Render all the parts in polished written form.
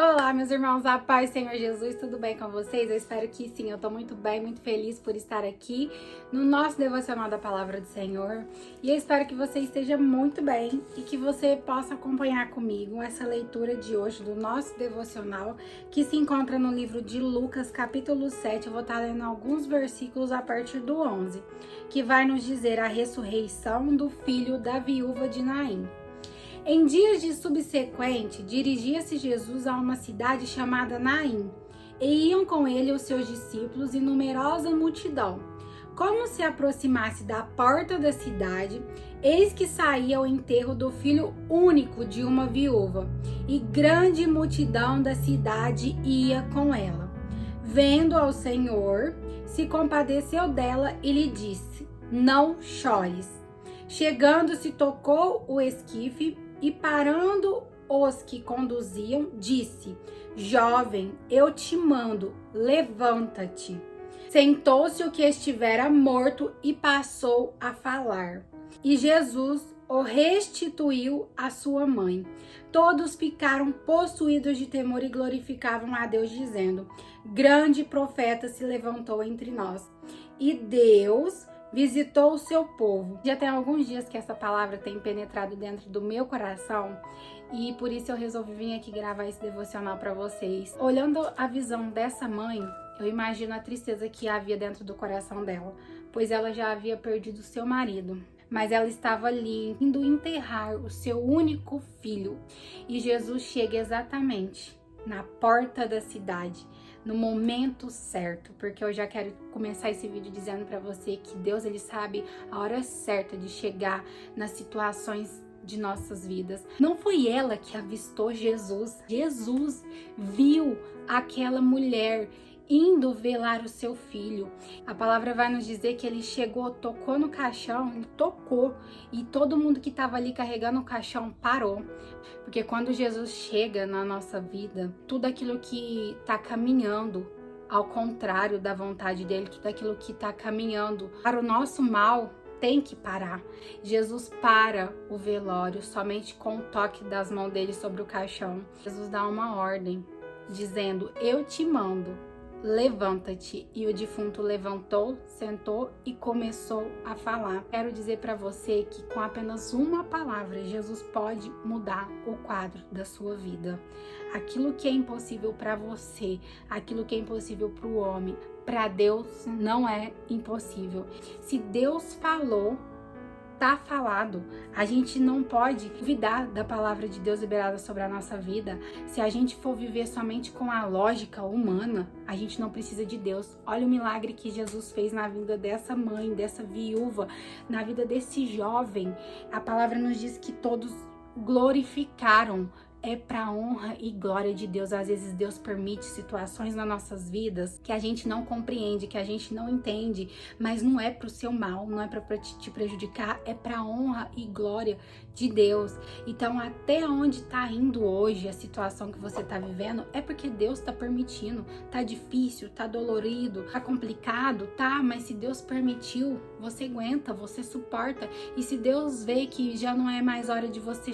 Olá, meus irmãos, a paz, Senhor Jesus, tudo bem com vocês? Eu espero que sim, eu tô muito bem, muito feliz por estar aqui no nosso devocional da Palavra do Senhor. E eu espero que você esteja muito bem e que você possa acompanhar comigo essa leitura de hoje do nosso devocional, que se encontra no livro de Lucas, capítulo 7. Eu vou estar lendo alguns versículos a partir do 11, que vai nos dizer a ressurreição do filho da viúva de Naim. Em dias de subsequente, dirigia-se Jesus a uma cidade chamada Naim, e iam com ele os seus discípulos e numerosa multidão. Como se aproximasse da porta da cidade, eis que saía o enterro do filho único de uma viúva, e grande multidão da cidade ia com ela. Vendo ao Senhor, se compadeceu dela e lhe disse: não chores. Chegando-se, tocou o esquife, e parando os que conduziam, disse: jovem, eu te mando, levanta-te. Sentou-se o que estivera morto e passou a falar. E Jesus o restituiu à sua mãe. Todos ficaram possuídos de temor e glorificavam a Deus, dizendo: grande profeta se levantou entre nós. E Deus visitou o seu povo. Já tem alguns dias que essa palavra tem penetrado dentro do meu coração e por isso eu resolvi vir aqui gravar esse devocional para vocês. Olhando a visão dessa mãe, eu imagino a tristeza que havia dentro do coração dela, pois ela já havia perdido seu marido. Mas ela estava ali indo enterrar o seu único filho. E Jesus chega exatamente na porta da cidade, no momento certo, porque eu já quero começar esse vídeo dizendo para você que Deus, ele sabe a hora certa de chegar nas situações de nossas vidas. Não foi ela que avistou Jesus. Jesus viu aquela mulher indo velar o seu filho. A palavra vai nos dizer que ele chegou, tocou no caixão, ele tocou, e todo mundo que estava ali carregando o caixão parou. Porque quando Jesus chega na nossa vida, tudo aquilo que está caminhando ao contrário da vontade dele, tudo aquilo que está caminhando para o nosso mal, tem que parar. Jesus para o velório somente com o toque das mãos dele sobre o caixão. Jesus dá uma ordem, dizendo: eu te mando, levanta-te. E o defunto levantou, sentou e começou a falar. Quero dizer para você que com apenas uma palavra, Jesus pode mudar o quadro da sua vida. Aquilo que é impossível para você, aquilo que é impossível para o homem, para Deus não é impossível. Se Deus falou, tá falado. A gente não pode duvidar da palavra de Deus liberada sobre a nossa vida. Se a gente for viver somente com a lógica humana, a gente não precisa de Deus. Olha o milagre que Jesus fez na vida dessa mãe, dessa viúva, na vida desse jovem. A palavra nos diz que todos glorificaram. É para honra e glória de Deus. Às vezes Deus permite situações nas nossas vidas que a gente não compreende, que a gente não entende, mas não é pro seu mal, não é para te prejudicar, é para honra e glória de Deus. Então, até onde tá indo hoje a situação que você tá vivendo, é porque Deus tá permitindo. Tá difícil, tá dolorido, tá complicado, tá? Mas se Deus permitiu, você aguenta, você suporta. E se Deus vê que já não é mais hora de você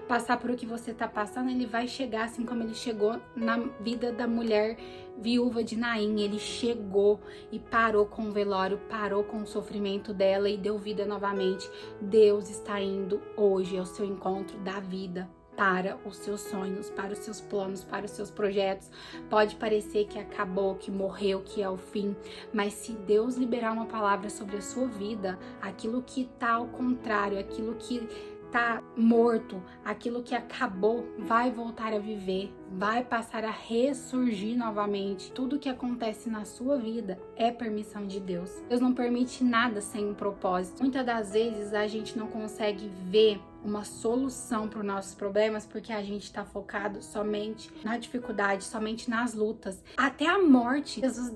passar por o que você tá passando, ele vai chegar assim como ele chegou na vida da mulher viúva de Naim. Ele chegou e parou com o velório, parou com o sofrimento dela e deu vida novamente. Deus está indo hoje ao seu encontro da vida, para os seus sonhos, para os seus planos, para os seus projetos. Pode parecer que acabou, que morreu, que é o fim, mas se Deus liberar uma palavra sobre a sua vida, aquilo que está ao contrário, aquilo que tá morto, aquilo que acabou, vai voltar a viver, vai passar a ressurgir novamente. Tudo que acontece na sua vida é permissão de Deus. Deus não permite nada sem um propósito. Muitas das vezes a gente não consegue ver uma solução para os nossos problemas porque a gente está focado somente na dificuldade, somente nas lutas. Até a morte, Jesus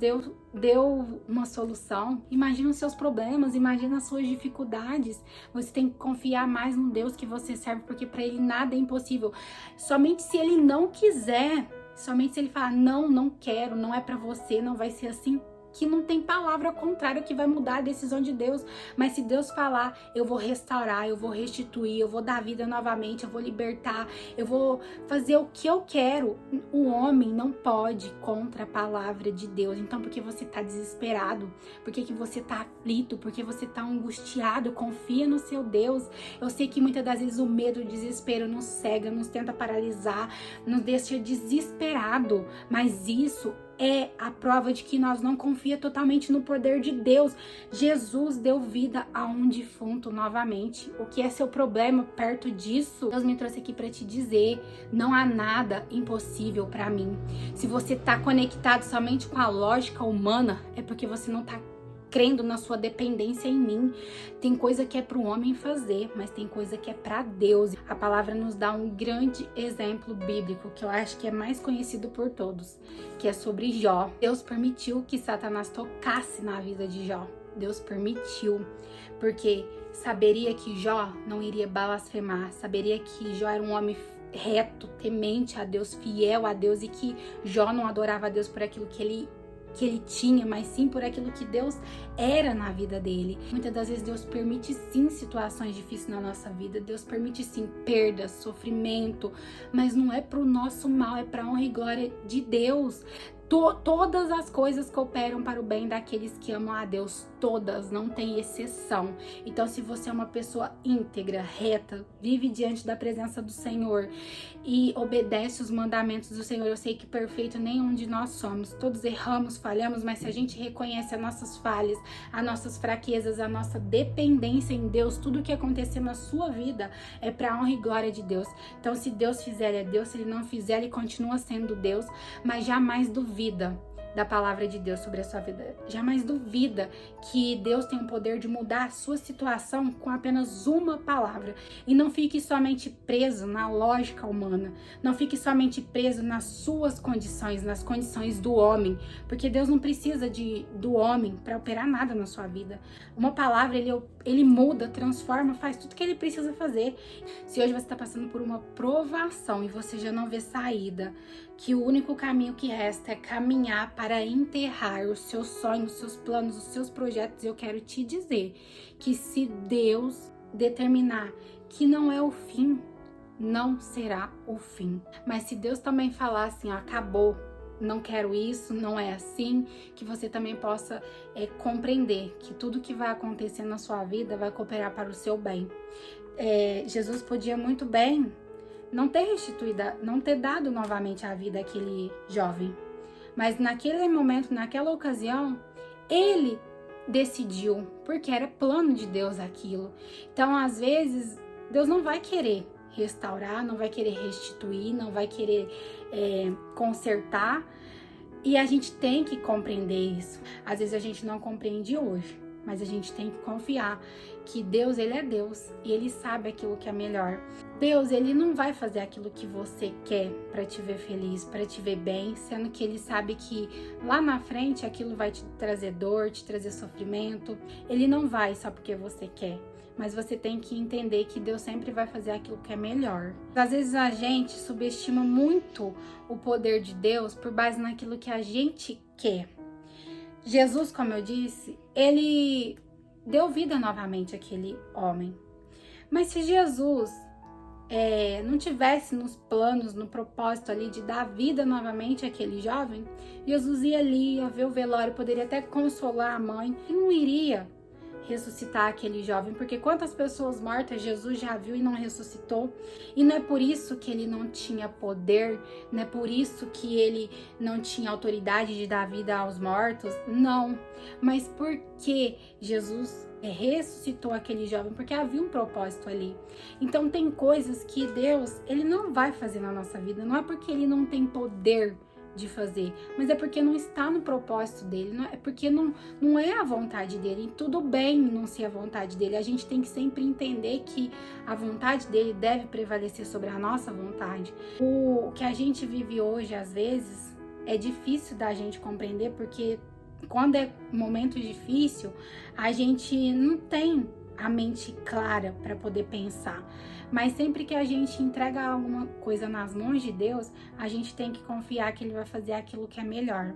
deu uma solução. Imagina os seus problemas, imagina as suas dificuldades. Você tem que confiar mais no Deus que você serve, porque para ele nada é impossível. Somente se ele não quiser, somente se ele falar: não, não quero, não é para você, não vai ser assim, que não tem palavra contrária que vai mudar a decisão de Deus. Mas se Deus falar, eu vou restaurar, eu vou restituir, eu vou dar vida novamente, eu vou libertar, eu vou fazer o que eu quero. O homem não pode ir contra a palavra de Deus. Então, porque você tá desesperado, porque que você tá aflito, porque você tá angustiado, confia no seu Deus. Eu sei que muitas das vezes o medo, o desespero nos cega, nos tenta paralisar, nos deixa desesperado, mas isso é a prova de que nós não confiamos totalmente no poder de Deus. Jesus deu vida a um defunto novamente. O que é seu problema perto disso? Deus me trouxe aqui para te dizer, não há nada impossível para mim. Se você tá conectado somente com a lógica humana, é porque você não tá crendo na sua dependência em mim. Tem coisa que é para o homem fazer, mas tem coisa que é para Deus. A palavra nos dá um grande exemplo bíblico, que eu acho que é mais conhecido por todos, que é sobre Jó. Deus permitiu que Satanás tocasse na vida de Jó. Deus permitiu, porque saberia que Jó não iria blasfemar, saberia que Jó era um homem reto, temente a Deus, fiel a Deus, e que Jó não adorava a Deus por aquilo que ele tinha, mas sim por aquilo que Deus era na vida dele. Muitas das vezes Deus permite sim situações difíceis na nossa vida, Deus permite sim perdas, sofrimento, mas não é pro nosso mal, é pra honra e glória de Deus. Todas as coisas cooperam para o bem daqueles que amam a Deus, todas, não tem exceção. Então, se você é uma pessoa íntegra, reta, vive diante da presença do Senhor e obedece os mandamentos do Senhor, eu sei que perfeito nenhum de nós somos, todos erramos, falhamos, mas se a gente reconhece as nossas falhas, as nossas fraquezas, a nossa dependência em Deus, tudo que acontecer na sua vida é para a honra e glória de Deus. Então, se Deus fizer, é Deus, se Ele não fizer, Ele continua sendo Deus, mas jamais duvida da palavra de Deus sobre a sua vida. Jamais duvida que Deus tem o poder de mudar a sua situação com apenas uma palavra. E não fique somente preso na lógica humana. Não fique somente preso nas suas condições, nas condições do homem. Porque Deus não precisa do homem para operar nada na sua vida. Uma palavra, ele muda, transforma, faz tudo que ele precisa fazer. Se hoje você está passando por uma provação e você já não vê saída, que o único caminho que resta é caminhar para enterrar os seus sonhos, os seus planos, os seus projetos, eu quero te dizer que se Deus determinar que não é o fim, não será o fim. Mas se Deus também falar assim, ó, acabou, não quero isso, não é assim, que você também possa compreender que tudo que vai acontecer na sua vida vai cooperar para o seu bem. Jesus podia muito bem não ter restituído, não ter dado novamente a vida àquele jovem. Mas naquele momento, naquela ocasião, ele decidiu, porque era plano de Deus aquilo. Então, às vezes, Deus não vai querer restaurar, não vai querer restituir, não vai querer consertar. E a gente tem que compreender isso. Às vezes a gente não compreende hoje, mas a gente tem que confiar que Deus, Ele é Deus e Ele sabe aquilo que é melhor. Deus, Ele não vai fazer aquilo que você quer para te ver feliz, para te ver bem, sendo que Ele sabe que lá na frente aquilo vai te trazer dor, te trazer sofrimento. Ele não vai só porque você quer, mas você tem que entender que Deus sempre vai fazer aquilo que é melhor. Às vezes a gente subestima muito o poder de Deus por base naquilo que a gente quer. Jesus, como eu disse, ele deu vida novamente àquele homem. Mas se Jesus não tivesse nos planos, no propósito ali de dar vida novamente àquele jovem, Jesus ia ali, ia ver o velório, poderia até consolar a mãe e não iria ressuscitar aquele jovem, porque quantas pessoas mortas Jesus já viu e não ressuscitou. E não é por isso que ele não tinha poder, não é por isso que ele não tinha autoridade de dar vida aos mortos, não, mas porque Jesus ressuscitou aquele jovem, porque havia um propósito ali. Então tem coisas que Deus, ele não vai fazer na nossa vida, não é porque ele não tem poder de fazer, mas é porque não está no propósito dele, não é porque não é a vontade dele. E tudo bem não ser a vontade dele, a gente tem que sempre entender que a vontade dele deve prevalecer sobre a nossa vontade. O que a gente vive hoje, às vezes, é difícil da gente compreender, porque quando é momento difícil, a gente não tem a mente clara para poder pensar. Mas sempre que a gente entrega alguma coisa nas mãos de Deus, a gente tem que confiar que Ele vai fazer aquilo que é melhor.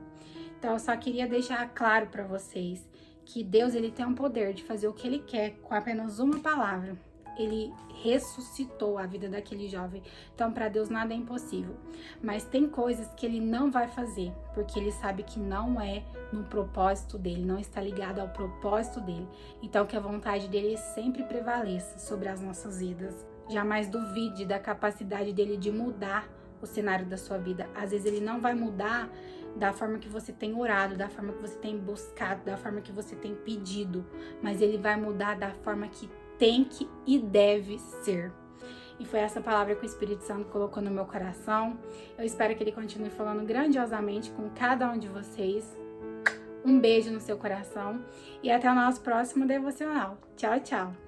Então, eu só queria deixar claro para vocês que Deus, Ele tem o poder de fazer o que Ele quer com apenas uma palavra. Ele ressuscitou a vida daquele jovem. Então, para Deus nada é impossível. Mas tem coisas que Ele não vai fazer, porque Ele sabe que não é no propósito dEle, não está ligado ao propósito dEle. Então, que a vontade dEle sempre prevaleça sobre as nossas vidas. Jamais duvide da capacidade dEle de mudar o cenário da sua vida. Às vezes Ele não vai mudar da forma que você tem orado, da forma que você tem buscado, da forma que você tem pedido, mas Ele vai mudar da forma que tem que e deve ser. E foi essa palavra que o Espírito Santo colocou no meu coração. Eu espero que Ele continue falando grandiosamente com cada um de vocês. Um beijo no seu coração e até o nosso próximo devocional. Tchau, tchau!